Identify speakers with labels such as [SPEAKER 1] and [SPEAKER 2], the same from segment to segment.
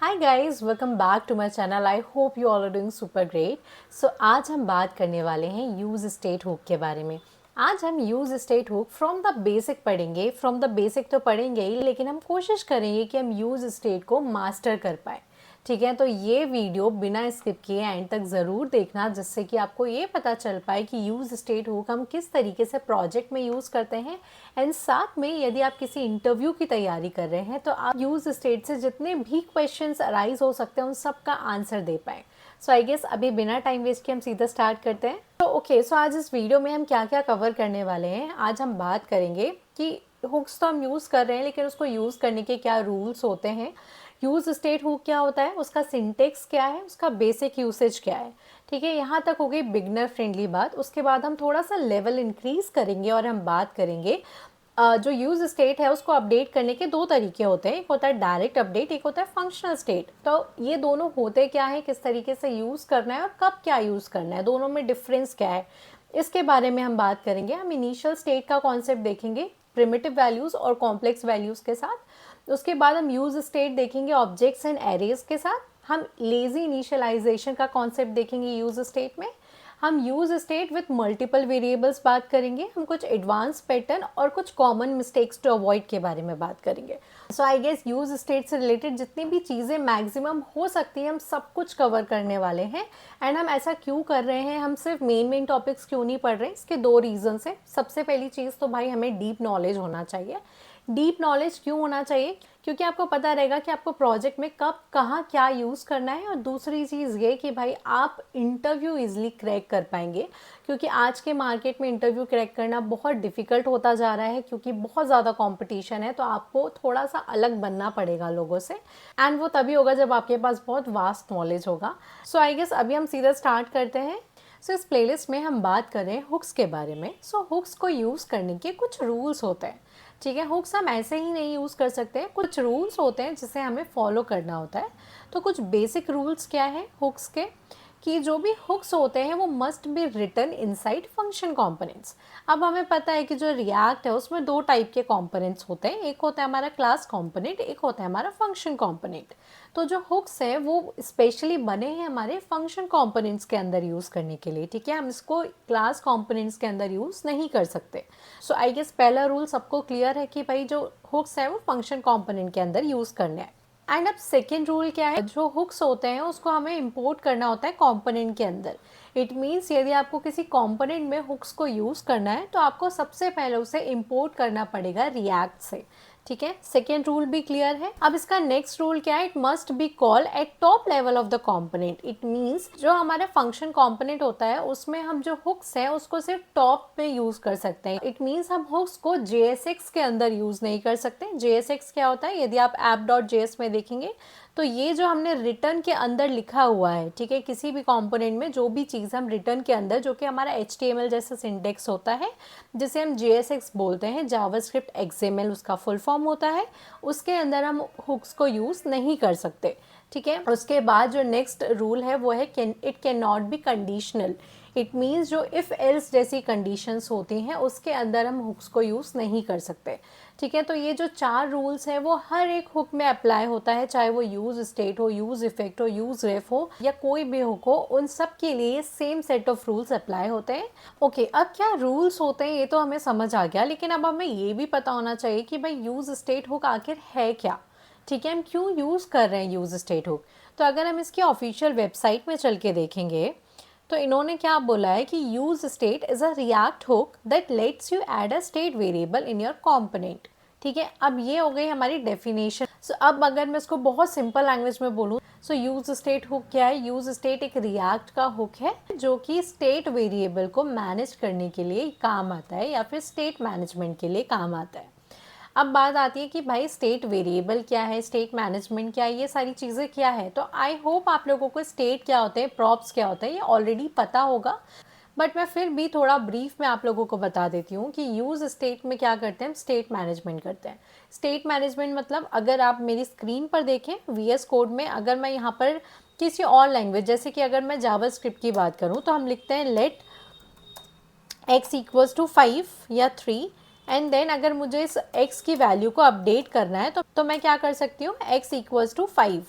[SPEAKER 1] Hi guys, welcome back to my channel. I hope you all are doing super great. So आज हम बात करने वाले हैं यूज स्टेट हुक के बारे में। आज हम use state hook from the basic पढ़ेंगे। फ्रॉम द बेसिक तो पढ़ेंगे ही, लेकिन हम कोशिश करेंगे कि हम यूज स्टेट को मास्टर कर पाए। ठीक है, तो ये वीडियो बिना स्किप किए एंड तक ज़रूर देखना, जिससे कि आपको ये पता चल पाए कि यूज़ स्टेट हुक हम किस तरीके से प्रोजेक्ट में यूज़ करते हैं। एंड साथ में यदि आप किसी इंटरव्यू की तैयारी कर रहे हैं तो आप यूज़ स्टेट से जितने भी क्वेश्चंस अराइज हो सकते हैं उन सब का आंसर दे पाएँ। सो आई गेस अभी बिना टाइम वेस्ट के हम सीधा स्टार्ट करते हैं। तो ओके, सो आज इस वीडियो में हम क्या क्या कवर करने वाले हैं। आज हम बात करेंगे कि हुक्स तो हम यूज़ कर रहे हैं, लेकिन उसको यूज़ करने के क्या रूल्स होते हैं। यूज़ स्टेट हुक क्या होता है, उसका सिंटेक्स क्या है, उसका बेसिक यूसेज क्या है। ठीक है, यहाँ तक हो गई बिगनर फ्रेंडली बात। उसके बाद हम थोड़ा सा लेवल इंक्रीज़ करेंगे और हम बात करेंगे जो यूज़ स्टेट है उसको अपडेट करने के दो तरीके होते हैं। एक होता है डायरेक्ट अपडेट, एक होता है फंक्शनल स्टेट। तो ये दोनों होते क्या है, किस तरीके से यूज़ करना है और कब क्या यूज़ करना है, दोनों में डिफरेंस क्या है, इसके बारे में हम बात करेंगे। हम इनिशियल स्टेट का कॉन्सेप्ट देखेंगे प्रिमिटिव वैल्यूज़ और कॉम्प्लेक्स वैल्यूज़ के साथ। उसके बाद हम यूज़ स्टेट देखेंगे ऑब्जेक्ट्स एंड एरेज के साथ। हम लेजी इनिशियलाइजेशन का कॉन्सेप्ट देखेंगे यूज़ स्टेट में। हम use state with multiple variables बात करेंगे। हम कुछ एडवांस पैटर्न और कुछ कॉमन मिस्टेक्स टू अवॉइड के बारे में बात करेंगे। सो आई गेस यूज़ स्टेट से रिलेटेड जितनी भी चीज़ें मैक्सिमम हो सकती है हम सब कुछ कवर करने वाले हैं। एंड हम ऐसा क्यों कर रहे हैं, हम सिर्फ मेन टॉपिक्स क्यों नहीं पढ़ रहे हैं, इसके दो रीजंस हैं। सबसे पहली चीज़ तो भाई हमें डीप नॉलेज होना चाहिए। डीप नॉलेज क्यों होना चाहिए, क्योंकि आपको पता रहेगा कि आपको प्रोजेक्ट में कब कहाँ क्या यूज़ करना है। और दूसरी चीज़ ये कि भाई आप इंटरव्यू इजीली क्रैक कर पाएंगे, क्योंकि आज के मार्केट में इंटरव्यू क्रैक करना बहुत डिफ़िकल्ट होता जा रहा है, क्योंकि बहुत ज़्यादा कंपटीशन है। तो आपको थोड़ा सा अलग बनना पड़ेगा लोगों से, एंड वो तभी होगा जब आपके पास बहुत वास्ट नॉलेज होगा। सो आई गेस अभी हम सीधा स्टार्ट करते हैं। सो इस प्लेलिस्ट में हम बात करें हुक्स के बारे में। सो हुक्स को यूज़ करने के कुछ रूल्स होते हैं। ठीक है, हुक्स हम ऐसे ही नहीं यूज़ कर सकते हैं, कुछ रूल्स होते हैं जिसे हमें फॉलो करना होता है। तो कुछ बेसिक रूल्स क्या है हुक्स के, कि जो भी हुक्स होते हैं वो must be written inside function components. अब हमें पता है कि जो रिएक्ट है उसमें दो टाइप के कंपोनेंट्स होते हैं, एक होता है हमारा क्लास कंपोनेंट, एक होता है हमारा फंक्शन कंपोनेंट। तो जो हुक्स है वो स्पेशली बने हैं हमारे फंक्शन कंपोनेंट्स के अंदर यूज़ करने के लिए। ठीक है, हम इसको क्लास कंपोनेंट्स के अंदर यूज़ नहीं कर सकते। सो आई गेस पहला रूल सबको क्लियर है कि भाई जो हुक्स है वो फंक्शन कंपोनेंट के अंदर यूज़ करने हैं। एंड अब सेकेंड रूल क्या है, जो हुक्स होते हैं उसको हमें इंपोर्ट करना होता है कंपोनेंट के अंदर। इट मीन्स यदि आपको किसी कंपोनेंट में हुक्स को यूज़ करना है तो आपको सबसे पहले उसे इंपोर्ट करना पड़ेगा रिएक्ट से। ठीक है, सेकेंड रूल भी क्लियर है। अब इसका नेक्स्ट रूल क्या है, it must be call at top level of the component. It means जो हमारा फंक्शन कंपोनेंट होता है उसमें हम जो हुक्स है उसको सिर्फ टॉप में यूज कर सकते हैं। इट मीन्स हम हुक्स को JSX के अंदर यूज नहीं कर सकते। JSX क्या होता है, यदि आप app.js में देखेंगे तो ये जो हमने रिटर्न के अंदर लिखा हुआ है, ठीक है, किसी भी कंपोनेंट में जो भी चीज़ हम रिटर्न के अंदर, जो कि हमारा HTML जैसा सिंटेक्स होता है जिसे हम JSX बोलते हैं, जावास्क्रिप्ट XML उसका फुल फॉर्म होता है, उसके अंदर हम हुक्स को यूज़ नहीं कर सकते। ठीक है, उसके बाद जो नेक्स्ट रूल है वो है it can not be conditional. It means जो इफ़ एल्स जैसी कंडीशंस होती हैं उसके अंदर हम हुक्स को यूज़ नहीं कर सकते। ठीक है, तो ये जो चार रूल्स हैं वो हर एक हुक में अप्लाई होता है, चाहे वो यूज़ स्टेट हो, यूज़ इफेक्ट हो, यूज़ रेफ हो या कोई भी हुक हो, उन सब के लिए same set of rules apply होते हैं। ओके, अब क्या रूल्स होते हैं ये तो हमें समझ आ गया, लेकिन अब हमें ये भी पता होना चाहिए कि भाई यूज़ स्टेट हुक आखिर है क्या। ठीक है, हम क्यों यूज़ कर रहे हैं यूज़ स्टेट हुक। तो अगर हम इसकी ऑफिशियल वेबसाइट में चल के देखेंगे तो इन्होंने क्या बोला है कि use state is a react hook that let's you add a state variable in your component. ठीक है, अब ये हो गई हमारी डेफिनेशन। सो अब अगर मैं इसको बहुत सिंपल लैंग्वेज में बोलूँ, सो यूज स्टेट हुक क्या है, यूज स्टेट एक रिएक्ट का हुक है जो कि स्टेट वेरिएबल को मैनेज करने के लिए काम आता है या फिर स्टेट मैनेजमेंट के लिए काम आता है। अब बात आती है कि भाई स्टेट वेरिएबल क्या है, स्टेट मैनेजमेंट क्या है, ये सारी चीज़ें क्या है। तो आई होप आप लोगों को स्टेट क्या होते हैं, प्रॉप्स क्या होते हैं, ये ऑलरेडी पता होगा, बट मैं फिर भी थोड़ा ब्रीफ में आप लोगों को बता देती हूँ कि यूज़ स्टेट में क्या करते हैं, हम स्टेट मैनेजमेंट करते हैं। स्टेट मैनेजमेंट मतलब अगर आप मेरी स्क्रीन पर देखें VS कोड में, अगर मैं यहाँ पर किसी और लैंग्वेज, जैसे कि अगर मैं जावास्क्रिप्ट की बात करूँ तो हम लिखते हैं लेट x इक्वल्स टू 5 या 3, एंड देन अगर मुझे इस x की वैल्यू को अपडेट करना है तो मैं क्या कर सकती हूँ, x इक्वल्स टू 5।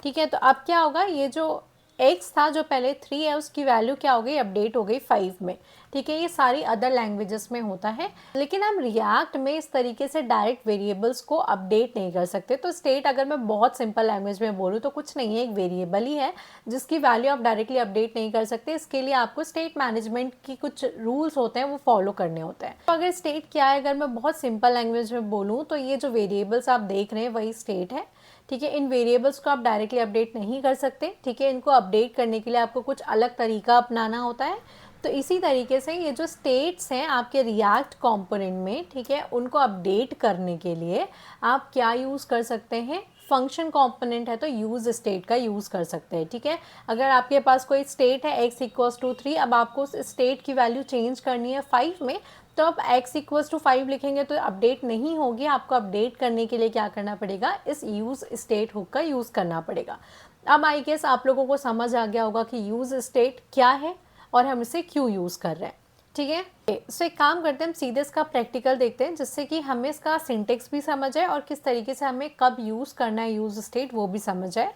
[SPEAKER 1] ठीक है, तो अब क्या होगा, ये जो x था जो पहले 3 है उसकी वैल्यू क्या हो गई, अपडेट हो गई 5 में। ठीक है, ये सारी अदर लैंग्वेजेस में होता है, लेकिन हम रिएक्ट में इस तरीके से डायरेक्ट वेरिएबल्स को अपडेट नहीं कर सकते। तो स्टेट अगर मैं बहुत सिंपल लैंग्वेज में बोलूँ तो कुछ नहीं है, एक वेरिएबल ही है जिसकी वैल्यू आप डायरेक्टली अपडेट नहीं कर सकते। इसके लिए आपको स्टेट मैनेजमेंट की कुछ रूल्स होते हैं वो फॉलो करने होते हैं। तो अगर स्टेट क्या है, अगर मैं बहुत सिंपल लैंग्वेज में बोलूँ तो ये जो वेरिएबल्स आप देख रहे हैं वही स्टेट है। ठीक है, इन वेरिएबल्स को आप डायरेक्टली अपडेट नहीं कर सकते। ठीक है, इनको अपडेट करने के लिए आपको कुछ अलग तरीका अपनाना होता है। तो इसी तरीके से ये जो स्टेट्स हैं आपके रिएक्ट कंपोनेंट में, ठीक है, उनको अपडेट करने के लिए आप क्या यूज़ कर सकते हैं, फंक्शन कंपोनेंट है तो यूज़ स्टेट का यूज़ कर सकते हैं। ठीक है, अगर आपके पास कोई स्टेट है x इक्वल्स टू 3, अब आपको उस स्टेट की वैल्यू चेंज करनी है 5 में, तो अब x इक्वल्स टू 5 लिखेंगे तो अपडेट नहीं होगी। आपको अपडेट करने के लिए क्या करना पड़ेगा, इस यूज़ स्टेट हुक का यूज़ करना पड़ेगा। अब आई गेस आप लोगों को समझ आ गया होगा कि यूज़ स्टेट क्या है और हम इसे क्यों यूज़ कर रहे हैं। ठीक है, सो एक काम करते हैं, हम सीधे इसका प्रैक्टिकल देखते हैं जिससे कि हमें इसका सिंटेक्स भी समझ आए और किस तरीके से हमें कब यूज़ करना है यूज़ स्टेट वो भी समझ आए।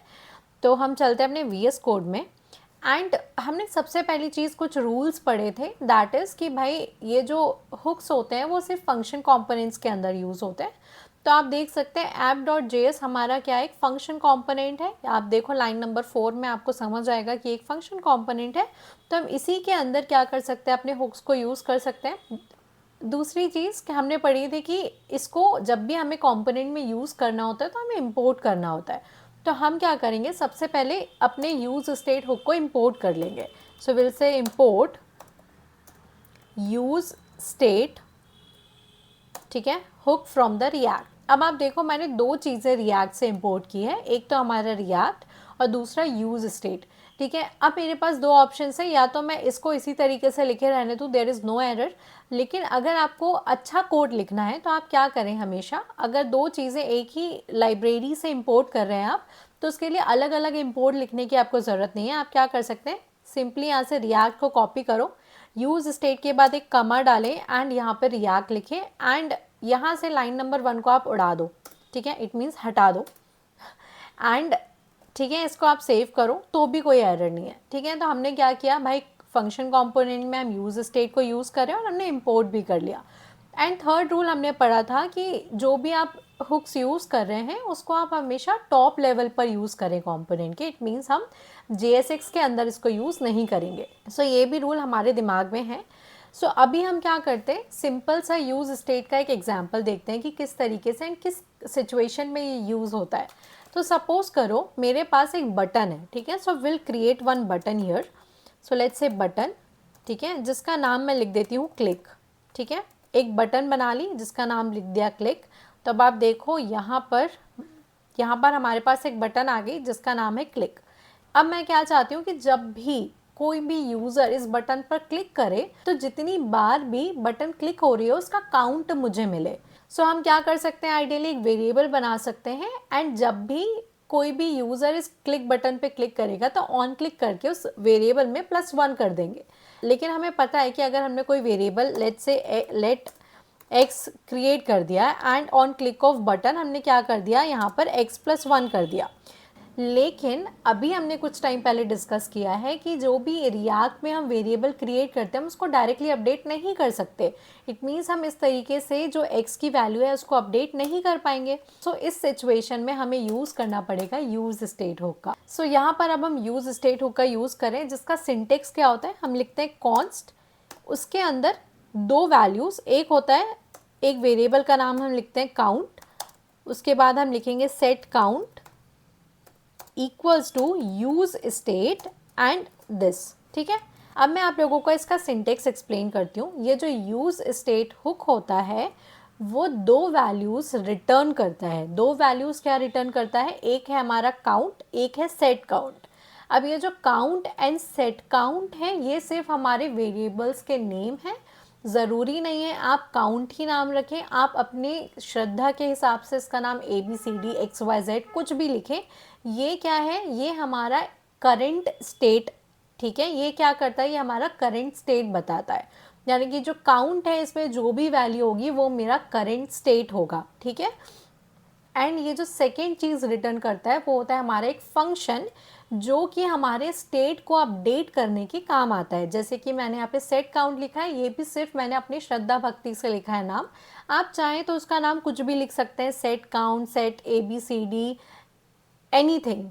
[SPEAKER 1] तो हम चलते हैं अपने VS कोड में, एंड हमने सबसे पहली चीज़ कुछ रूल्स पढ़े थे, दैट इज़ कि भाई ये जो हुक्स होते हैं वो सिर्फ फंक्शन कंपोनेंट्स के अंदर यूज़ होते हैं। तो आप देख सकते हैं app.js हमारा क्या है, एक फंक्शन कंपोनेंट है। आप देखो लाइन नंबर 4 में आपको समझ आएगा कि एक फंक्शन कंपोनेंट है। तो हम इसी के अंदर क्या कर सकते हैं, अपने हुक्स को यूज़ कर सकते हैं। दूसरी चीज़ कि हमने पढ़ी थी कि इसको जब भी हमें कंपोनेंट में यूज़ करना होता है तो हमें इंपोर्ट करना होता है। तो हम क्या करेंगे, सबसे पहले अपने यूज़ स्टेट हुक को इंपोर्ट कर लेंगे। So will say import use state, ठीक है, हुक फ्रॉम द रिएक्ट। अब आप देखो मैंने दो चीज़ें रिएक्ट से इंपोर्ट की है, एक तो हमारा रिएक्ट और दूसरा यूज़ स्टेट। ठीक है, अब मेरे पास दो ऑप्शन है, या तो मैं इसको इसी तरीके से लिखे रहने दूँ, देयर इज़ नो एरर। लेकिन अगर आपको अच्छा कोड लिखना है तो आप क्या करें, हमेशा अगर दो चीज़ें एक ही लाइब्रेरी से इंपोर्ट कर रहे हैं आप, तो उसके लिए अलग अलग इंपोर्ट लिखने की आपको ज़रूरत नहीं है। आप क्या कर सकते हैं, सिंपली यहाँ से रिएक्ट को कॉपी करो, यूज़ स्टेट के बाद एक कमा डालें एंड यहाँ पर रिएक्ट लिखें, एंड यहाँ से लाइन नंबर 1 को आप उड़ा दो। ठीक है, इट मीन्स हटा दो, एंड ठीक है इसको आप सेव करो तो भी कोई एरर नहीं है। ठीक है, तो हमने क्या किया भाई, फंक्शन कंपोनेंट में हम यूज़ स्टेट को यूज़ कर रहे हैं और हमने इंपोर्ट भी कर लिया। एंड थर्ड रूल हमने पढ़ा था कि जो भी आप हुक्स यूज़ कर रहे हैं उसको आप हमेशा टॉप लेवल पर यूज़ करें कंपोनेंट के। इट मीन्स हम JSX के अंदर इसको यूज़ नहीं करेंगे। सो ये भी रूल हमारे दिमाग में है। सो अभी हम क्या करते हैं, सिंपल सा यूज़ स्टेट का एक एग्जाम्पल देखते हैं कि किस तरीके से एंड किस सिचुएशन में ये यूज़ होता है। तो सपोज करो मेरे पास एक बटन है, ठीक है, so will create one button here. So let's say button, ठीक है, जिसका नाम मैं लिख देती हूँ क्लिक। ठीक है, एक बटन बना ली जिसका नाम लिख दिया क्लिक। तो अब आप देखो यहाँ पर हमारे पास एक बटन आ गई जिसका नाम है क्लिक। अब मैं क्या चाहती हूँ कि जब भी कोई भी यूज़र इस बटन पर क्लिक करे तो जितनी बार भी बटन क्लिक हो रही है उसका काउंट मुझे मिले। सो हम क्या कर सकते हैं, आइडियली एक वेरिएबल बना सकते हैं, एंड जब भी कोई भी यूज़र इस क्लिक बटन पे क्लिक करेगा तो ऑन क्लिक करके उस वेरिएबल में +1 कर देंगे। लेकिन हमें पता है कि अगर हमने कोई वेरिएबल लेट x क्रिएट कर दिया and on click off button हमने क्या कर दिया, यहाँ पर x+1 कर दिया। लेकिन अभी हमने कुछ टाइम पहले डिस्कस किया है कि जो भी रिएक्ट में हम वेरिएबल क्रिएट करते हैं हम उसको डायरेक्टली अपडेट नहीं कर सकते। इट मीन्स हम इस तरीके से जो x की वैल्यू है उसको अपडेट नहीं कर पाएंगे। सो इस सिचुएशन में हमें यूज़ करना पड़ेगा यूज़ स्टेट हुक का। सो यहाँ पर अब हम यूज़ स्टेट हुक का यूज़ करें, जिसका सिंटेक्स क्या होता है, हम लिखते हैं कॉन्स्ट, उसके अंदर दो वैल्यूज़, एक होता है एक वेरिएबल का नाम हम लिखते हैं काउंट, उसके बाद हम लिखेंगे set count equals to use state and this. ठीक है, अब मैं आप लोगों को इसका सिंटेक्स एक्सप्लेन करती हूँ। ये जो यूज स्टेट हुक होता है वो दो वैल्यूज़ रिटर्न करता है। दो वैल्यूज़ क्या रिटर्न करता है, एक है हमारा काउंट, एक है सेट काउंट। अब ये जो काउंट एंड सेट काउंट है ये सिर्फ हमारे वेरिएबल्स के नेम हैं। ज़रूरी नहीं है आप काउंट ही नाम रखें, आप अपनी श्रद्धा के हिसाब से इसका नाम ABCD XYZ कुछ भी लिखें। ये क्या है, ये हमारा करंट स्टेट, ठीक है, ये क्या करता है, ये हमारा करंट स्टेट बताता है। यानी कि जो काउंट है इसमें जो भी वैल्यू होगी वो मेरा करंट स्टेट होगा। ठीक है, एंड ये जो सेकेंड चीज़ रिटर्न करता है वो होता है हमारा एक फंक्शन जो कि हमारे स्टेट को अपडेट करने के काम आता है। जैसे कि मैंने यहाँ पे सेट काउंट लिखा है, ये भी सिर्फ मैंने अपनी श्रद्धा भक्ति से लिखा है नाम। आप चाहें तो उसका नाम कुछ भी लिख सकते हैं, set count, set ABCD, anything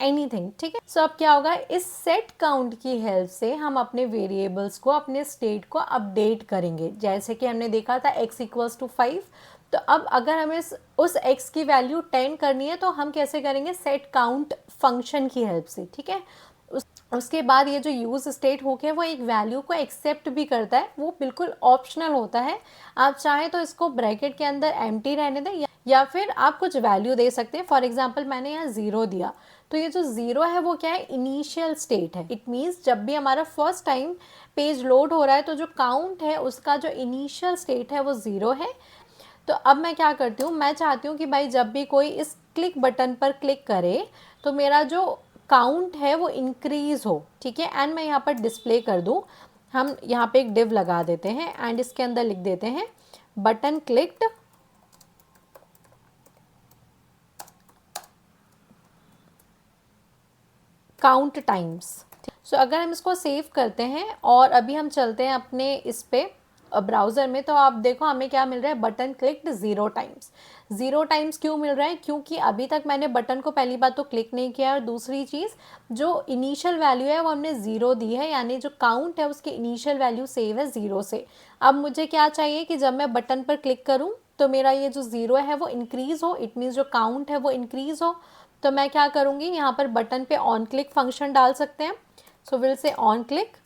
[SPEAKER 1] anything, ठीक है। सो अब क्या होगा, इस सेट काउंट की हेल्प से हम अपने वेरिएबल्स को, अपने स्टेट को अपडेट करेंगे। जैसे कि हमने देखा था x इक्वल्स टू 5, तो अब अगर हमें उस x की वैल्यू 10 करनी है तो हम कैसे करेंगे, सेट काउंट फंक्शन की हेल्प से, ठीक है। उसके बाद ये जो यूज स्टेट हुक है वो एक वैल्यू को एक्सेप्ट भी करता है, वो बिल्कुल ऑप्शनल होता है। आप चाहें तो इसको ब्रैकेट के अंदर एम्प्टी रहने दें या फिर आप कुछ वैल्यू दे सकते हैं। फॉर एग्जांपल मैंने यहाँ 0 दिया, तो ये जो 0 है वो क्या है, इनिशियल स्टेट है। इट मीन्स जब भी हमारा फर्स्ट टाइम पेज लोड हो रहा है तो जो काउंट है उसका जो इनिशियल स्टेट है वो 0 है। तो अब मैं क्या करती हूँ, मैं चाहती हूँ कि भाई जब भी कोई इस क्लिक बटन पर क्लिक करे तो मेरा जो काउंट है वो इंक्रीज हो, ठीक है। एंड मैं यहाँ पर डिस्प्ले कर दूँ, हम यहाँ पे एक डिव लगा देते हैं एंड इसके अंदर लिख देते हैं बटन क्लिक्ड काउंट टाइम्स। सो अगर हम इसको सेव करते हैं और अभी हम चलते हैं अपने इस पे ब्राउज़र में, तो आप देखो हमें क्या मिल रहा है, बटन क्लिक्ड 0 टाइम्स। 0 टाइम्स क्यों मिल रहा है, क्योंकि अभी तक मैंने बटन को पहली बात तो क्लिक नहीं किया, और दूसरी चीज़ जो इनिशियल वैल्यू है वो हमने 0 दी है, यानी जो काउंट है उसकी इनिशियल वैल्यू सेव है 0 से। अब मुझे क्या चाहिए कि जब मैं बटन पर क्लिक करूँ तो मेरा ये जो 0 है वो इंक्रीज़ हो, इट मीन्स जो काउंट है वो इंक्रीज़ हो। तो मैं क्या करूँगी, यहाँ पर बटन पे ऑन क्लिक फंक्शन डाल सकते हैं। So will say on click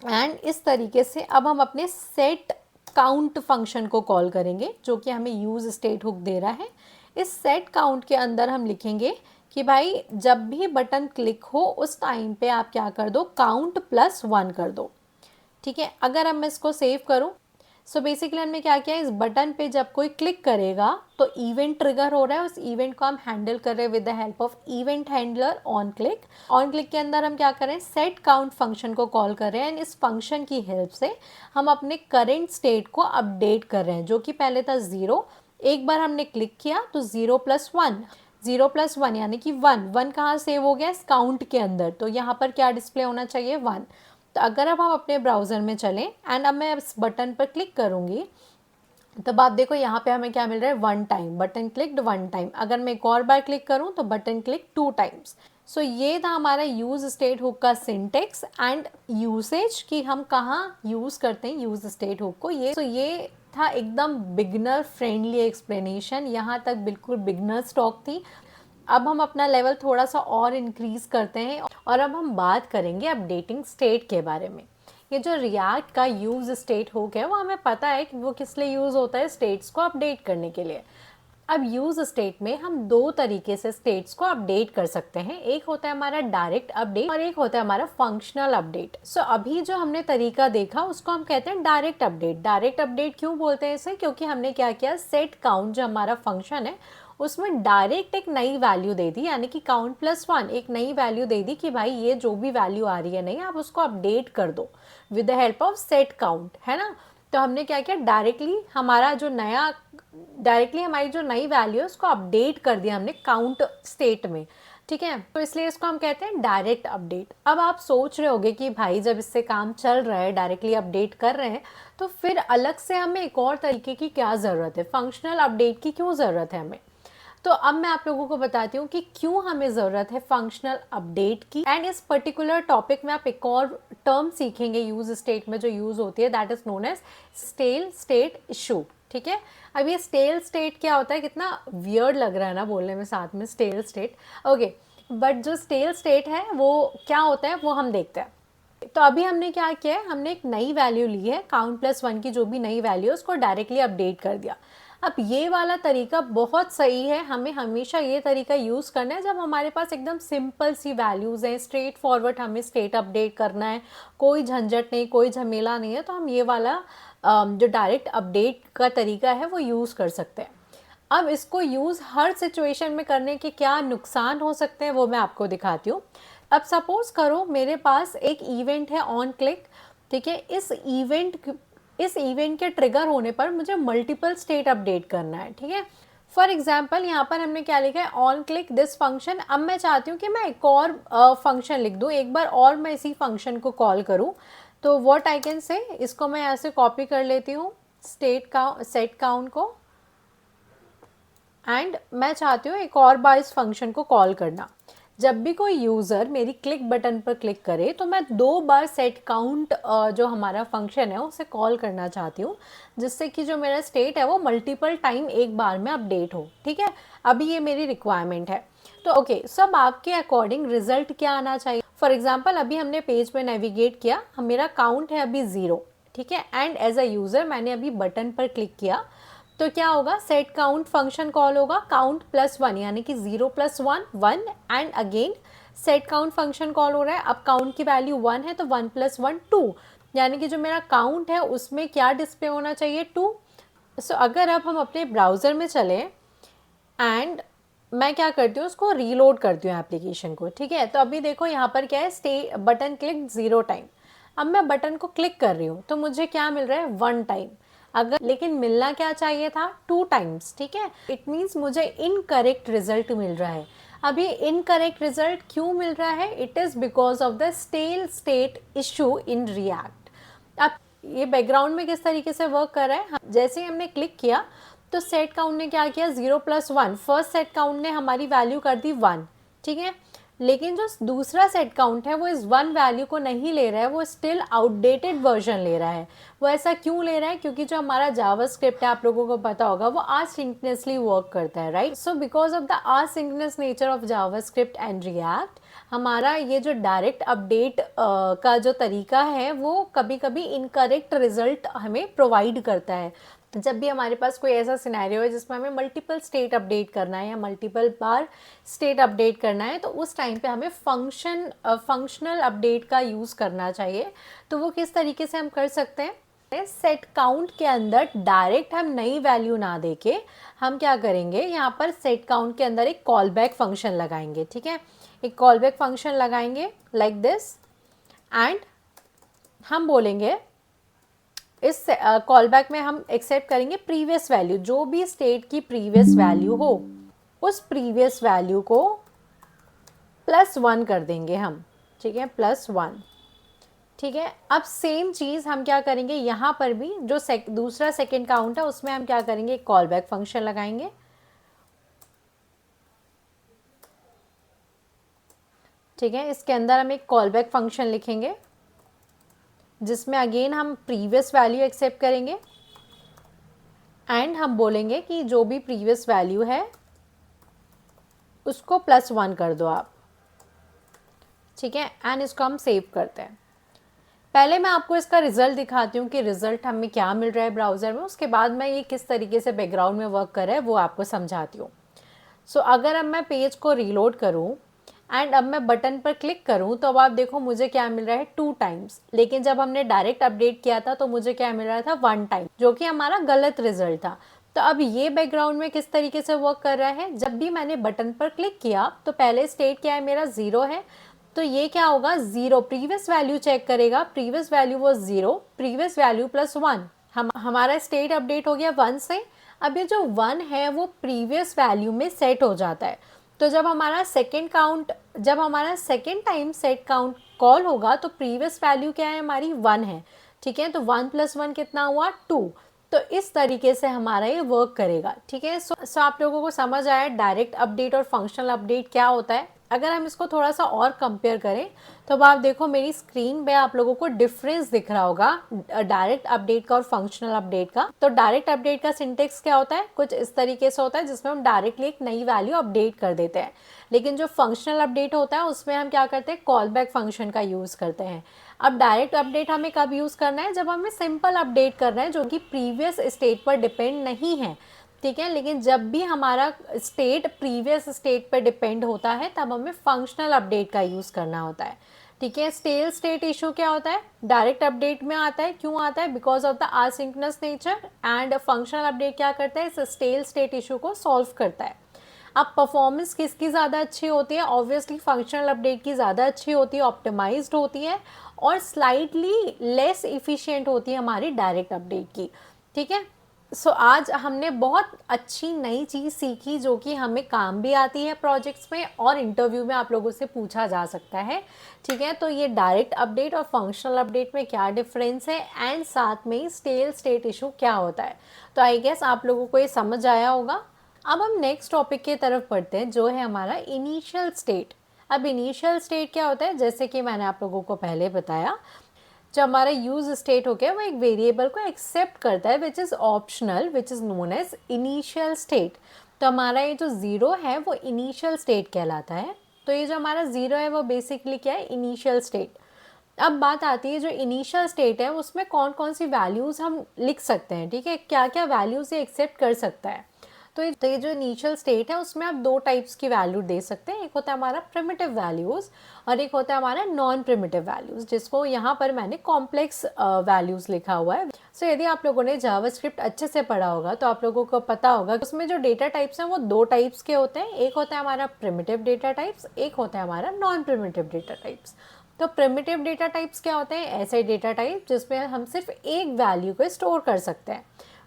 [SPEAKER 1] and इस तरीके से अब हम अपने सेट काउंट फंक्शन को कॉल करेंगे जो कि हमें यूज स्टेट हुक दे रहा है। इस सेट काउंट के अंदर हम लिखेंगे कि भाई जब भी बटन क्लिक हो उस टाइम पे आप क्या कर दो, काउंट +1 कर दो, ठीक है। अगर अब मैं इसको सेव करूं, सो बेसिकली हमने क्या किया, इस बटन पे जब कोई क्लिक करेगा तो इवेंट ट्रिगर हो रहा है, उस इवेंट को हम हैंडल कर रहे हैं with the help of event handler on click. On click के अंदर हम क्या करें, सेट काउंट फंक्शन को कॉल कर रहे हैं एंड इस फंक्शन की हेल्प से हम अपने करेंट स्टेट को अपडेट कर रहे हैं, जो कि पहले था 0। एक बार हमने क्लिक किया तो 0+1, 0+1 यानी कि 1 कहाँ सेव हो गया, इस काउंट के अंदर। तो यहाँ पर क्या डिस्प्ले होना चाहिए, 1। तो अगर अब हम अपने ब्राउज़र में चलें एंड अब मैं इस बटन पर क्लिक करूँगी, तब आप देखो यहाँ पे हमें क्या मिल रहा है, 1 टाइम, बटन क्लिक्ड 1 टाइम। अगर मैं एक और बार क्लिक करूँ तो बटन क्लिक 2 टाइम्स। सो ये था हमारा यूज स्टेट हुक का सिंटेक्स एंड यूसेज, कि हम कहाँ यूज़ करते हैं यूज स्टेट हुक को। ये था एकदम बिगनर फ्रेंडली एक्सप्लेनेशन, यहाँ तक बिल्कुल बिगनर स्टॉक थी। अब हम अपना लेवल थोड़ा सा और इंक्रीज करते हैं और अब हम बात करेंगे अपडेटिंग स्टेट के बारे में। ये जो रिएक्ट का यूज स्टेट हुक है वो हमें पता है कि वो किस लिए यूज़ होता है, स्टेट्स को अपडेट करने के लिए। अब यूज स्टेट में हम 2 तरीके से स्टेट्स को अपडेट कर सकते हैं, एक होता है हमारा डायरेक्ट अपडेट और एक होता है हमारा फंक्शनल अपडेट। सो अभी जो हमने तरीका देखा उसको हम कहते हैं डायरेक्ट अपडेट। डायरेक्ट अपडेट क्यों बोलते हैं इसे, क्योंकि हमने क्या किया, सेट काउंट जो हमारा फंक्शन है उसमें डायरेक्ट एक नई वैल्यू दे दी, यानी कि काउंट+1 एक नई वैल्यू दे दी कि भाई ये जो भी वैल्यू आ रही है नहीं, आप उसको अपडेट कर दो with the help of set count, है ना। तो हमने क्या किया, डायरेक्टली हमारी जो नई वैल्यू है उसको अपडेट कर दिया हमने काउंट स्टेट में, ठीक है। तो इसलिए इसको हम कहते हैं डायरेक्ट अपडेट। अब आप सोच रहे होगे कि भाई जब इससे काम चल रहा है, डायरेक्टली अपडेट कर रहे हैं, तो फिर अलग से हमें एक और तरीके की क्या ज़रूरत है, फंक्शनल अपडेट की क्यों ज़रूरत है हमें। तो अब मैं आप लोगों को बताती हूँ कि क्यों हमें ज़रूरत है फंक्शनल अपडेट की। एंड इस पर्टिकुलर टॉपिक में आप एक और टर्म सीखेंगे यूज स्टेट में जो यूज़ होती है, that is known as stale state issue, ठीक है। अब ये स्टेल स्टेट क्या होता है, कितना वियर्ड लग रहा है ना बोलने में साथ में स्टेल स्टेट, ओके। बट जो स्टेल स्टेट है वो क्या होता है वो हम देखते हैं। तो अभी हमने क्या किया है, हमने एक नई वैल्यू ली है, काउंट+1 की जो भी नई वैल्यू है उसको डायरेक्टली अपडेट कर दिया। अब ये वाला तरीका बहुत सही है, हमें हमेशा ये तरीका यूज़ करना है जब हमारे पास एकदम सिंपल सी वैल्यूज़ हैं, स्ट्रेट फॉरवर्ड हमें स्टेट अपडेट करना है, कोई झंझट नहीं, कोई झमेला नहीं है, तो हम ये वाला जो डायरेक्ट अपडेट का तरीका है वो यूज़ कर सकते हैं। अब इसको यूज़ हर सिचुएशन में करने के क्या नुकसान हो सकते हैं वो मैं आपको दिखाती हूँ। अब सपोज़ करो मेरे पास एक इवेंट है ऑन क्लिक, ठीक है। इस इवेंट के ट्रिगर होने पर मुझे मल्टीपल स्टेट अपडेट करना है, ठीक है। फॉर एग्जाम्पल यहाँ पर हमने क्या लिखा है, ऑन क्लिक दिस फंक्शन। अब मैं चाहती हूँ कि मैं एक और फंक्शन लिख दूँ, एक बार और मैं इसी फंक्शन को कॉल करूँ। तो व्हाट आई कैन से, इसको मैं ऐसे कॉपी कर लेती हूँ सेट काउंट को, एंड मैं चाहती हूँ एक और बार इस फंक्शन को कॉल करना। जब भी कोई यूज़र मेरी क्लिक बटन पर क्लिक करे तो मैं 2 बार सेट काउंट जो हमारा फंक्शन है उसे कॉल करना चाहती हूँ, जिससे कि जो मेरा स्टेट है वो मल्टीपल टाइम एक बार में अपडेट हो। ठीक है, अभी ये मेरी रिक्वायरमेंट है। तो ओके, सब आपके अकॉर्डिंग रिजल्ट क्या आना चाहिए। फॉर एग्जाम्पल अभी हमने पेज पे नेविगेट किया, मेरा काउंट है अभी 0। ठीक है, एंड एज अ यूज़र मैंने अभी बटन पर क्लिक किया, तो क्या होगा, सेट काउंट फंक्शन कॉल होगा, काउंट +1 यानी कि 0 + 1 1, and again set count function call हो रहा है। अब काउंट की वैल्यू 1 है तो 1 + 1 2, यानी कि जो मेरा काउंट है उसमें क्या डिस्प्ले होना चाहिए, 2। सो अगर अब हम अपने ब्राउज़र में चलें एंड मैं क्या करती हूँ, उसको रीलोड करती हूँ एप्लीकेशन को। ठीक है, तो अभी देखो यहाँ पर क्या है, स्टे बटन क्लिक 0 टाइम। अब मैं बटन को क्लिक कर रही हूँ तो मुझे क्या मिल रहा है, 1 टाइम। अगर लेकिन मिलना क्या चाहिए था, 2 टाइम्स। ठीक है, इट मीन्स मुझे इनकरेक्ट रिजल्ट मिल रहा है। अब ये इनकरेक्ट रिजल्ट क्यों मिल रहा है, it is because of the stale state issue in React. अब ये बैकग्राउंड में किस तरीके से वर्क कर रहा है, जैसे ही हमने क्लिक किया तो सेट काउंट ने क्या किया, 0 + 1, फर्स्ट सेट काउंट ने हमारी वैल्यू कर दी 1। ठीक है, लेकिन जो दूसरा सेट काउंट है वो इस 1 वैल्यू को नहीं ले रहा है, वो स्टिल आउटडेटेड वर्जन ले रहा है। वो ऐसा क्यों ले रहा है, क्योंकि जो हमारा जावास्क्रिप्ट है, आप लोगों को पता होगा, वो आसिंक्रोनसली वर्क करता है, right. So because of the asynchronous nature of JavaScript and React, हमारा ये जो डायरेक्ट अपडेट का जो तरीका है वो कभी कभी इनकरेक्ट रिजल्ट हमें प्रोवाइड करता है। जब भी हमारे पास कोई ऐसा सिनेरियो है जिसमें हमें मल्टीपल स्टेट अपडेट करना है या मल्टीपल बार स्टेट अपडेट करना है, तो उस टाइम पे हमें फंक्शनल अपडेट का यूज़ करना चाहिए। तो वो किस तरीके से हम कर सकते हैं, सेट काउंट के अंदर डायरेक्ट हम नई वैल्यू ना देके हम क्या करेंगे, यहाँ पर सेट काउंट के अंदर एक कॉल बैक फंक्शन लगाएंगे। ठीक है, एक कॉल बैक फंक्शन लगाएंगे लाइक दिस, एंड हम बोलेंगे इस कॉल बैक में हम एक्सेप्ट करेंगे प्रीवियस वैल्यू, जो भी स्टेट की प्रीवियस वैल्यू हो उस प्रीवियस वैल्यू को +1 कर देंगे हम। ठीक है, +1। ठीक है, अब सेम चीज़ हम क्या करेंगे, यहाँ पर भी जो दूसरा सेकेंड काउंट है उसमें हम क्या करेंगे, एक कॉल बैक फंक्शन लगाएंगे। ठीक है, इसके अंदर हम एक कॉल बैक फंक्शन लिखेंगे जिसमें अगेन हम प्रीवियस वैल्यू एक्सेप्ट करेंगे, एंड हम बोलेंगे कि जो भी प्रीवियस वैल्यू है उसको +1 कर दो आप। ठीक है, एंड इसको हम सेव करते हैं। पहले मैं आपको इसका रिजल्ट दिखाती हूँ कि रिजल्ट हमें क्या मिल रहा है ब्राउज़र में, उसके बाद मैं ये किस तरीके से बैकग्राउंड में वर्क कर रहा है वो आपको समझाती हूँ। सो अगर अब मैं पेज को रीलोड करूँ एंड अब मैं बटन पर क्लिक करूँ तो अब आप देखो मुझे क्या मिल रहा है, 2 टाइम्स। लेकिन जब हमने डायरेक्ट अपडेट किया था तो मुझे क्या मिल रहा था, 1 टाइम, जो कि हमारा गलत रिजल्ट था। तो अब ये बैकग्राउंड में किस तरीके से वर्क कर रहा है, जब भी मैंने बटन पर क्लिक किया तो पहले स्टेट क्या है, मेरा 0 है। तो ये क्या होगा, 0 प्रीवियस वैल्यू चेक करेगा, प्रीवियस वैल्यू वो 0, प्रीवियस वैल्यू +1, हमारा स्टेट अपडेट हो गया 1 से। अब ये जो 1 है वो प्रीवियस वैल्यू में सेट हो जाता है। तो जब हमारा second time set count call होगा तो प्रीवियस वैल्यू क्या है, हमारी 1 है। ठीक है, तो 1 + 1 कितना हुआ, 2। तो इस तरीके से हमारा ये वर्क करेगा। ठीक है, सो आप लोगों को समझ आया डायरेक्ट अपडेट और फंक्शनल अपडेट क्या होता है। अगर हम इसको थोड़ा सा और कंपेयर करें तो अब आप देखो मेरी स्क्रीन पे आप लोगों को डिफरेंस दिख रहा होगा डायरेक्ट अपडेट का और फंक्शनल अपडेट का। तो डायरेक्ट अपडेट का सिंटेक्स क्या होता है, कुछ इस तरीके से होता है जिसमें हम डायरेक्टली एक नई वैल्यू अपडेट कर देते हैं। लेकिन जो फंक्शनल अपडेट होता है उसमें हम क्या करते हैं, कॉल बैक फंक्शन का यूज़ करते हैं। अब डायरेक्ट अपडेट हमें कब यूज़ करना है, जब हमें सिंपल अपडेट करना है जो कि प्रीवियस स्टेट पर डिपेंड नहीं है। ठीक है, लेकिन जब भी हमारा स्टेट प्रीवियस स्टेट पर डिपेंड होता है तब हमें फंक्शनल अपडेट का यूज़ करना होता है। ठीक है, स्टेल स्टेट इशू क्या होता है, डायरेक्ट अपडेट में आता है। क्यों आता है, because of the asynchronous nature. And functional update क्या करता है, इस स्टेल स्टेट इशू को सॉल्व करता है। अब परफॉर्मेंस किसकी ज़्यादा अच्छी होती है, ऑब्वियसली फंक्शनल अपडेट की ज़्यादा अच्छी होती है, ऑप्टिमाइज्ड होती है, और स्लाइटली लेस इफिशिएंट होती है हमारी डायरेक्ट अपडेट की। ठीक है, सो आज हमने बहुत अच्छी नई चीज़ सीखी जो कि हमें काम भी आती है प्रोजेक्ट्स में और इंटरव्यू में आप लोगों से पूछा जा सकता है। ठीक है, तो ये डायरेक्ट अपडेट और फंक्शनल अपडेट में क्या डिफरेंस है एंड साथ में स्टेल स्टेट इशू क्या होता है। तो आई गेस आप लोगों को ये समझ आया होगा। अब हम नेक्स्ट टॉपिक की तरफ पढ़ते हैं जो है हमारा इनिशियल स्टेट। अब इनिशियल स्टेट क्या होता है, जैसे कि मैंने आप लोगों को पहले बताया, जो हमारा यूज स्टेट हो गया वो एक वेरिएबल को एक्सेप्ट करता है which is optional, which is known as initial state. तो हमारा ये जो ज़ीरो है वो इनिशियल स्टेट कहलाता है। तो ये जो हमारा ज़ीरो है वो बेसिकली क्या है, इनिशियल स्टेट। अब बात आती है जो इनिशियल स्टेट है उसमें कौन कौन सी वैल्यूज़ हम लिख सकते हैं। ठीक है, क्या क्या वैल्यूज़ ये एक्सेप्ट कर सकता है। तो ये जो इनिशियल स्टेट है उसमें आप दो टाइप्स की वैल्यू दे सकते हैं। एक होता है हमारा प्रिमिटिव वैल्यूज़ और एक होता है हमारा नॉन प्रिमिटिव वैल्यूज़, जिसको यहाँ पर मैंने कॉम्प्लेक्स वैल्यूज़ लिखा हुआ है। सो यदि आप लोगों ने जावास्क्रिप्ट अच्छे से पढ़ा होगा तो आप लोगों को पता होगा कि उसमें जो डेटा टाइप्स हैं वो दो टाइप्स के होते हैं। एक होता है हमारा प्रिमिटिव डेटा टाइप्स, एक होता है हमारा नॉन प्रिमिटिव डेटा टाइप्स। तो प्रिमिटिव डेटा टाइप्स क्या होते हैं, ऐसे डेटा टाइप जिसमें हम सिर्फ एक वैल्यू को स्टोर कर सकते हैं।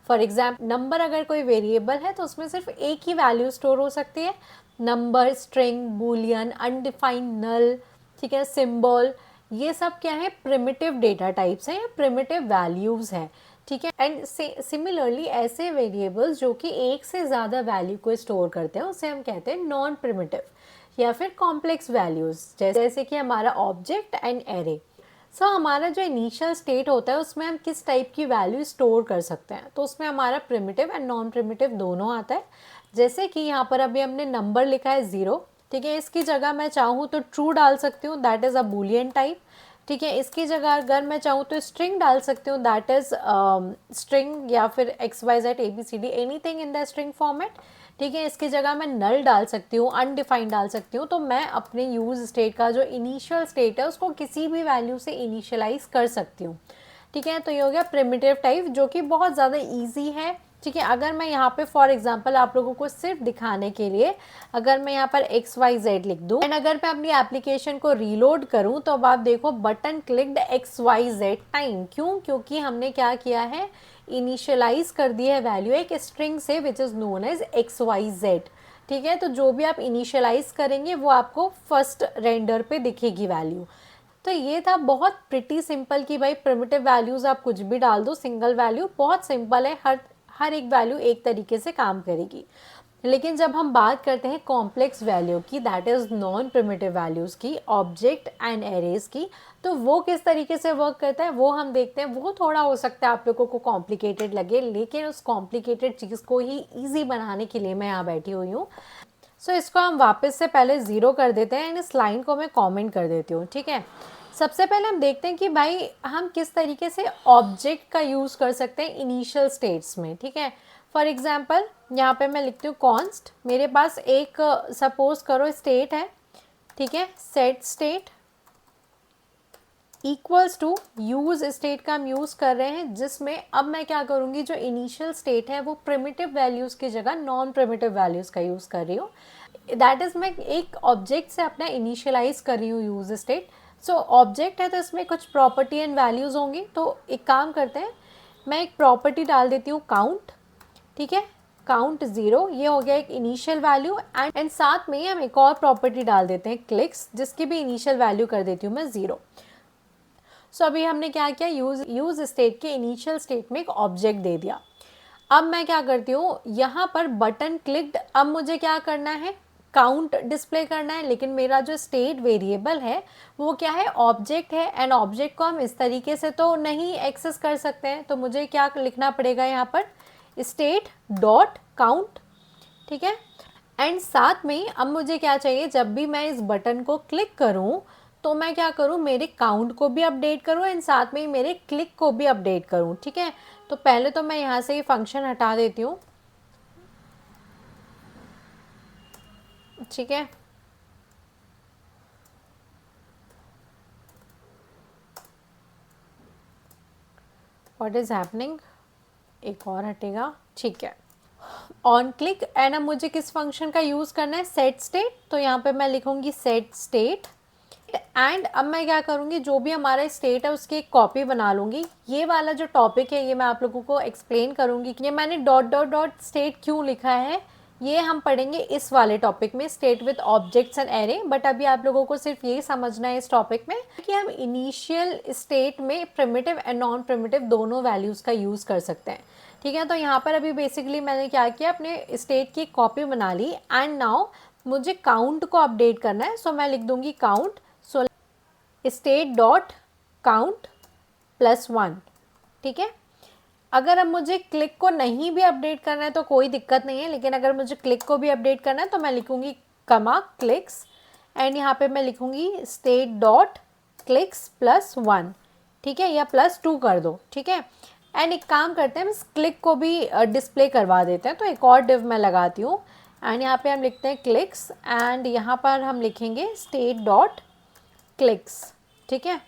[SPEAKER 1] फॉर एग्जाम्पल नंबर अगर कोई वेरिएबल है तो उसमें सिर्फ एक ही वैल्यू स्टोर हो सकती है। नंबर, स्ट्रिंग, बूलियन, अनडिफाइंड नल, ठीक है, सिंबल, ये सब क्या है, प्रिमिटिव डेटा टाइप्स हैं या प्रिमिटिव वैल्यूज़ हैं। ठीक है, एंड सिमिलरली ऐसे वेरिएबल्स जो कि एक से ज़्यादा वैल्यू को स्टोर करते हैं उसे हम कहते हैं नॉन प्रिमिटिव या फिर कॉम्प्लेक्स वैल्यूज़, जैसे कि हमारा ऑब्जेक्ट एंड एरे। सो हमारा जो इनिशियल स्टेट होता है उसमें हम किस टाइप की वैल्यू स्टोर कर सकते हैं, तो उसमें हमारा प्रिमिटिव एंड नॉन प्रिमिटिव दोनों आता है। जैसे कि यहाँ पर अभी हमने नंबर लिखा है 0, ठीक है, इसकी जगह मैं चाहूँ तो ट्रू डाल सकती हूँ, that is a Boolean type. ठीक है, इसकी जगह अगर मैं चाहूँ तो स्ट्रिंग डाल सकती हूँ, दैट इज़ स्ट्रिंग या फिर XYZ ABCD anything in the string format. ठीक है, इसकी जगह मैं नल डाल सकती हूँ, अनडिफाइंड डाल सकती हूँ। तो मैं अपने यूज स्टेट का जो इनिशियल स्टेट है उसको किसी भी वैल्यू से इनिशियलाइज कर सकती हूँ। ठीक है, तो ये हो गया प्रिमिटिव टाइप जो कि बहुत ज़्यादा ईजी है। ठीक है, अगर मैं यहाँ पे फॉर एग्जांपल आप लोगों को सिर्फ दिखाने के लिए अगर मैं यहाँ पर XYZ लिख दूँ एंड अगर मैं अपनी एप्लीकेशन को रीलोड करूँ तो अब आप देखो बटन क्लिक्ड XYZ टाइम। क्यों? क्योंकि हमने क्या किया है, इनिशियलाइज कर दी है वैल्यू एक स्ट्रिंग से which is known as XYZ। ठीक है, तो जो भी आप इनिशियलाइज करेंगे वो आपको फर्स्ट रेंडर पे दिखेगी वैल्यू। तो ये था बहुत प्रिटी सिंपल कि भाई प्रिमिटिव वैल्यूज़ आप कुछ भी डाल दो, सिंगल वैल्यू बहुत सिंपल है, हर एक वैल्यू एक तरीके से काम करेगी। लेकिन जब हम बात करते हैं कॉम्प्लेक्स वैल्यू की, that is non primitive values की, ऑब्जेक्ट एंड एरेज की, तो वो किस तरीके से वर्क करता है वो हम देखते हैं। वो थोड़ा हो सकता है आप लोगों को कॉम्प्लिकेटेड लगे, लेकिन उस कॉम्प्लिकेटेड चीज़ को ही ईजी बनाने के लिए मैं यहाँ बैठी हुई हूँ। सो इसको हम वापस से पहले ज़ीरो कर देते हैं एंड इस लाइन को मैं कॉमेंट कर देती हूँ। ठीक है, सबसे पहले हम देखते हैं कि भाई हम किस तरीके से ऑब्जेक्ट का यूज़ कर सकते हैं इनिशियल स्टेट्स में। ठीक है, फॉर एग्जांपल यहाँ पे मैं लिखती हूँ कॉन्स्ट, मेरे पास एक सपोज करो स्टेट है। ठीक है, set state equals to use state का हम यूज़ कर रहे हैं, जिसमें अब मैं क्या करूँगी, जो इनिशियल स्टेट है वो प्रिमिटिव वैल्यूज़ की जगह नॉन प्रिमिटिव वैल्यूज़ का यूज़ कर रही हूँ। दैट इज़ मैं एक ऑब्जेक्ट से अपना इनिशियलाइज कर रही हूँ यूज स्टेट। सो ऑब्जेक्ट है तो इसमें कुछ प्रॉपर्टी एंड वैल्यूज़ होंगी। तो एक काम करते हैं, मैं एक प्रॉपर्टी डाल देती हूँ काउंट। ठीक है, काउंट 0, ये हो गया एक इनिशियल वैल्यू एंड साथ में हम एक और प्रॉपर्टी डाल देते हैं क्लिक्स, जिसकी भी इनिशियल वैल्यू कर देती हूँ मैं 0। सो अभी हमने क्या किया, यूज स्टेट के इनिशियल स्टेट में एक ऑब्जेक्ट दे दिया। अब मैं क्या करती हूँ, यहाँ पर बटन क्लिक्ड, अब मुझे क्या करना है, काउंट डिस्प्ले करना है, लेकिन मेरा जो स्टेट वेरिएबल है वो क्या है, ऑब्जेक्ट है एंड ऑब्जेक्ट को हम इस तरीके से तो नहीं एक्सेस कर सकते हैं। तो मुझे क्या लिखना पड़ेगा यहाँ पर, स्टेट डॉट काउंट। ठीक है, एंड साथ में अब मुझे क्या चाहिए, जब भी मैं इस बटन को क्लिक करूं तो मैं क्या करूं, मेरे काउंट को भी अपडेट करूं एंड साथ में ही मेरे क्लिक को भी अपडेट करूं। ठीक है, तो पहले तो मैं यहाँ से ये फंक्शन हटा देती हूँ। ठीक है, व्हाट इज हैपनिंग, एक और हटेगा। ठीक है, ऑन क्लिक एंड अब मुझे किस फंक्शन का यूज़ करना है, सेट स्टेट। तो यहाँ पे मैं लिखूंगी सेट स्टेट एंड अब मैं क्या करूँगी, जो भी हमारा स्टेट है उसकी एक कॉपी बना लूँगी। ये वाला जो टॉपिक है ये मैं आप लोगों को एक्सप्लेन करूँगी कि ये मैंने डॉट डॉट डॉट स्टेट क्यों लिखा है, ये हम पढ़ेंगे इस वाले टॉपिक में, state with objects and array. But अभी आप लोगों को सिर्फ यही समझना है इस टॉपिक में कि हम इनिशियल स्टेट में प्रिमिटिव एंड नॉन प्रिमिटिव दोनों वैल्यूज़ का यूज़ कर सकते हैं। ठीक है, तो यहाँ पर अभी बेसिकली मैंने क्या किया, अपने स्टेट की कॉपी बना ली एंड नाउ मुझे काउंट को अपडेट करना है। सो मैं लिख दूँगी काउंट, सो स्टेट डॉट काउंट +1। ठीक है, अगर अब मुझे क्लिक को नहीं भी अपडेट करना है तो कोई दिक्कत नहीं है, लेकिन अगर मुझे क्लिक को भी अपडेट करना है तो मैं लिखूँगी कमा क्लिक्स एंड यहाँ पे मैं लिखूँगी स्टेट डॉट क्लिक्स +1। ठीक है, या +2 कर दो। ठीक है, एंड एक काम करते हैं, इस क्लिक को भी डिस्प्ले करवा देते हैं। तो एक और डिव मैं लगाती हूँ एंड यहाँ पे हम लिखते हैं क्लिक्स एंड यहाँ पर हम लिखेंगे स्टेट डॉट क्लिक्स। ठीक है,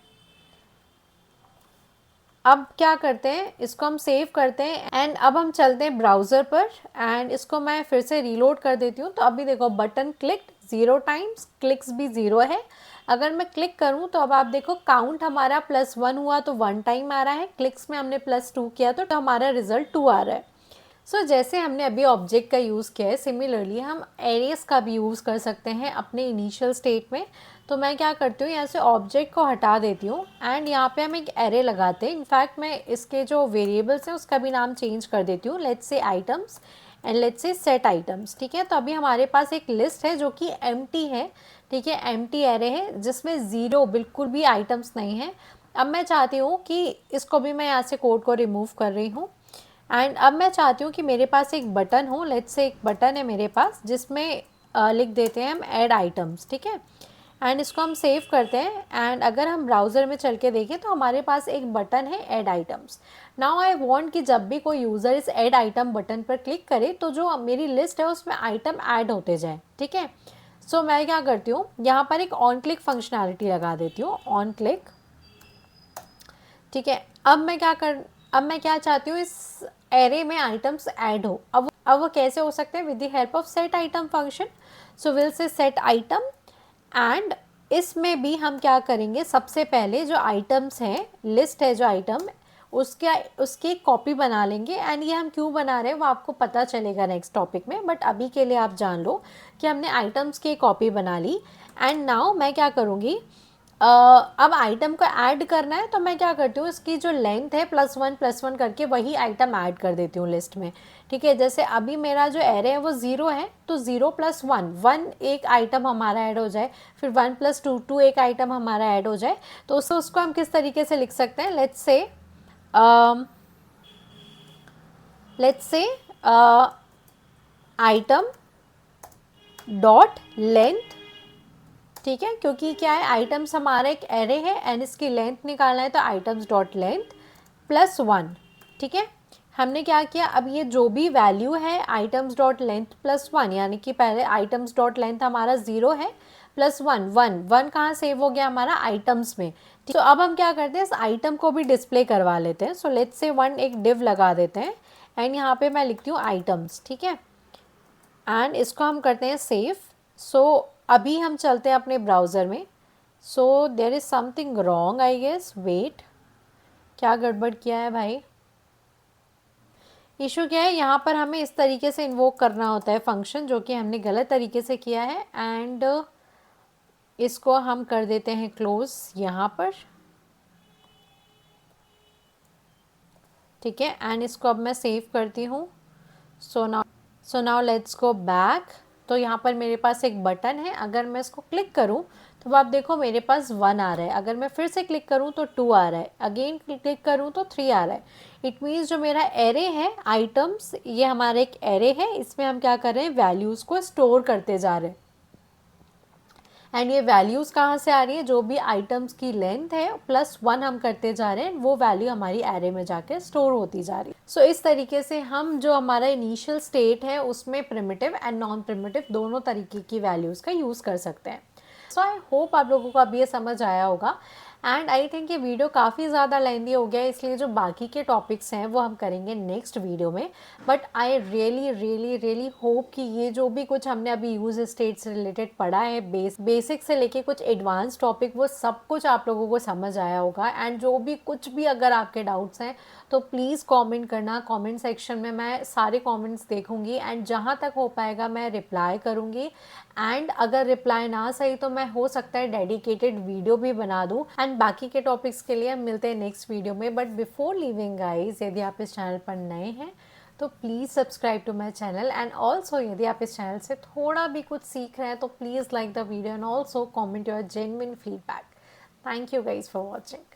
[SPEAKER 1] अब क्या करते हैं, इसको हम सेव करते हैं एंड अब हम चलते हैं ब्राउज़र पर एंड इसको मैं फिर से रीलोड कर देती हूँ। तो अभी देखो बटन क्लिक्ड 0 टाइम्स, क्लिक्स भी 0 है। अगर मैं क्लिक करूँ तो अब आप देखो काउंट हमारा +1 हुआ तो 1 टाइम आ रहा है, क्लिक्स में हमने +2 किया तो हमारा रिजल्ट 2 आ रहा है। सो जैसे हमने अभी ऑब्जेक्ट का यूज़ किया है, सिमिलरली हम एरेस का भी यूज़ कर सकते हैं अपने इनिशियल स्टेट में। तो मैं क्या करती हूँ, यहाँ से ऑब्जेक्ट को हटा देती हूँ एंड यहाँ पे हम एक एरे लगाते हैं। इनफैक्ट मैं इसके जो वेरिएबल्स हैं उसका भी नाम चेंज कर देती हूँ, let's say items and let's say set items. ठीक है, तो अभी हमारे पास एक लिस्ट है जो कि एम्प्टी है। ठीक है, एम्प्टी एरे है जिसमें 0 बिल्कुल भी आइटम्स नहीं है। अब मैं चाहती हूँ कि इसको भी मैं यहाँ से कोड को रिमूव कर रही हूँ एंड अब मैं चाहती हूँ कि मेरे पास एक बटन हो। लेट्स से एक बटन है मेरे पास जिसमें लिख देते हैं हम ऐड आइटम्स। ठीक है, एंड इसको हम सेव करते हैं एंड अगर हम ब्राउज़र में चल के देखें तो हमारे पास एक बटन है add items. Now I want कि जब भी कोई यूज़र इस ऐड आइटम बटन पर क्लिक करे तो जो मेरी लिस्ट है उसमें आइटम ऐड होते जाए। ठीक है, सो मैं क्या करती हूँ, यहाँ पर एक ऑन क्लिक फंक्शनैलिटी लगा देती हूँ, ऑन क्लिक। ठीक है, अब मैं क्या चाहती हूँ, इस एरे में आइटम्स ऐड हो। अब वो कैसे हो सकते हैं, with the help of set item function. So will say set item and इसमें भी हम क्या करेंगे, सबसे पहले जो आइटम्स हैं, लिस्ट है जो आइटम, उसकी कॉपी बना लेंगे एंड ये हम क्यों बना रहे हैं वो आपको पता चलेगा नेक्स्ट टॉपिक में। बट अभी के लिए आप जान लो कि हमने आइटम्स की कॉपी बना ली एंड नाउ मैं क्या करूँगी, अब आइटम को ऐड करना है तो मैं क्या करती हूँ, इसकी जो लेंथ है +1 करके वही आइटम ऐड कर देती हूँ लिस्ट में। ठीक है, जैसे अभी मेरा जो एरे है वो 0 है तो 0 + 1, 1 एक आइटम हमारा ऐड हो जाए, फिर 1 + 2, 2 एक आइटम हमारा ऐड हो जाए। तो उसको हम किस तरीके से लिख सकते हैं, let's say item dot length. ठीक है, क्योंकि क्या है, आइटम्स हमारा एक एरे है एंड इसकी लेंथ निकालना है तो आइटम्स डॉट लेंथ +1। ठीक है, हमने क्या किया, अब ये जो भी वैल्यू है आइटम्स डॉट लेंथ +1, यानी कि पहले आइटम्स डॉट लेंथ हमारा 0 है, +1, 1 कहाँ सेव हो गया हमारा आइटम्स में। तो अब हम क्या करते हैं, इस आइटम को भी डिस्प्ले करवा लेते हैं। सो लेट्स से 1 एक डिव लगा देते हैं एंड यहाँ पे मैं लिखती हूँ आइटम्स। ठीक है, एंड इसको हम करते हैं सेव। सो अभी हम चलते हैं अपने ब्राउज़र में। So there is something wrong I guess, wait, क्या गड़बड़ किया है भाई, इशू क्या है, यहाँ पर हमें इस तरीके से इन्वोक करना होता है फंक्शन, जो कि हमने गलत तरीके से किया है एंड इसको हम कर देते हैं क्लोज यहाँ पर। ठीक है, एंड इसको अब मैं सेव करती हूँ। So now let's go back. तो यहाँ पर मेरे पास एक बटन है, अगर मैं इसको क्लिक करूँ तो आप देखो मेरे पास 1 आ रहा है, अगर मैं फिर से क्लिक करूँ तो 2 आ रहा है, अगेन क्लिक करूँ तो 3 आ रहा है। इट मीन्स जो मेरा एरे है आइटम्स, ये हमारा एक एरे है, इसमें हम क्या कर रहे हैं, वैल्यूज़ को स्टोर करते जा रहे हैं। एंड ये वैल्यूज़ कहाँ से आ रही है, जो भी आइटम्स की लेंथ है +1 हम करते जा रहे हैं, वो वैल्यू हमारी एरे में जाके स्टोर होती जा रही है। सो इस तरीके से हम जो हमारा इनिशियल स्टेट है उसमें प्रिमिटिव एंड नॉन प्रिमिटिव दोनों तरीके की वैल्यूज़ का यूज़ कर सकते हैं। सो आई होप आप लोगों को अब ये समझ आया होगा एंड आई थिंक ये वीडियो काफ़ी ज़्यादा लेंदी हो गया है, इसलिए जो बाकी के टॉपिक्स हैं वो हम करेंगे नेक्स्ट वीडियो में। But I really really really hope कि ये जो भी कुछ हमने अभी यूज स्टेट से रिलेटेड पढ़ा है, बेसिक से लेके कुछ एडवांस टॉपिक, वो सब कुछ आप लोगों को समझ आया होगा। एंड जो भी कुछ भी अगर आपके डाउट्स हैं तो प्लीज़ कमेंट करना, कमेंट सेक्शन में मैं सारे कमेंट्स देखूंगी एंड जहाँ तक हो पाएगा मैं रिप्लाई करूंगी। एंड अगर रिप्लाई ना सही तो मैं हो सकता है डेडिकेटेड वीडियो भी बना दूं। एंड बाकी के टॉपिक्स के लिए हम मिलते हैं नेक्स्ट वीडियो में। बट बिफोर लिविंग गाइज, यदि आप इस चैनल पर नए हैं तो please subscribe to my channel. And also यदि आप इस चैनल से थोड़ा भी कुछ सीख रहे हैं तो please like the video and also comment your genuine feedback. Thank you guys for watching.